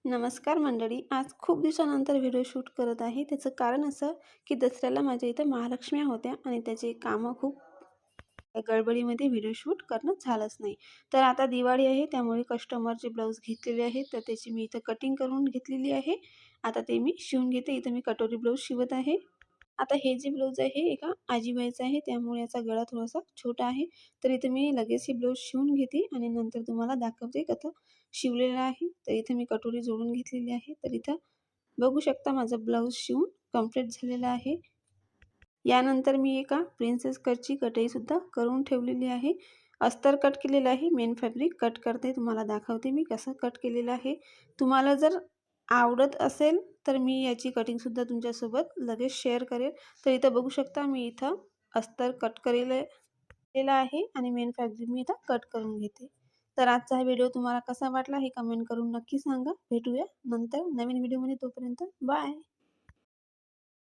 नमस्कार मंडळी. आज खूप दिवसानंतर व्हिडिओ शूट करत आहे. त्याचं कारण असं, की दसऱ्याला माझ्या इथं महालक्ष्म्या होत्या आणि त्याची कामं खूप गडबडीमध्ये व्हिडिओ शूट करणं झालंच नाही. तर आता दिवाळी आहे, त्यामुळे कस्टमरचे ब्लाऊज घेतलेले आहेत, तर त्याची मी इथं कटिंग करून घेतलेली आहे. आता ते मी शिवून घेते. इथं मी कटोरी ब्लाऊज शिवत आहे. आता हे जे ब्लाऊज आहे एका आजीबाईचं आहे, त्यामुळे याचा गळा थोडासा छोटा आहे. तर इथे मी लगेच हे ब्लाऊज शिवून घेते आणि नंतर तुम्हाला दाखवते कसं शिवलेलं आहे. तर इथे मी कटोरी जोडून घेतलेली आहे. तर इथं बघू शकता माझं ब्लाऊज शिवून कंप्लीट झालेलं आहे. यानंतर मी एका प्रिन्सेस कटची कटाईसुद्धा करून ठेवलेली आहे. अस्तर कट केलेलं आहे. मेन फॅब्रिक कट करते. तुम्हाला दाखवते मी कसं कट केलेलं आहे. तुम्हाला जर आवडत असेल तर मी याची कटिंगसुद्धा तुमच्यासोबत लगेच शेअर करेल. तर इथं बघू शकता मी इथं अस्तर कट केलेलं आहे आणि मेन फॅब्रिक मी इथं कट करून घेते. तर आजचा हा व्हिडिओ तुम्हाला कसा वाटला हे कमेंट करून नक्की सांगा. भेटूया नंतर नवीन व्हिडिओमध्ये. तोपर्यंत बाय.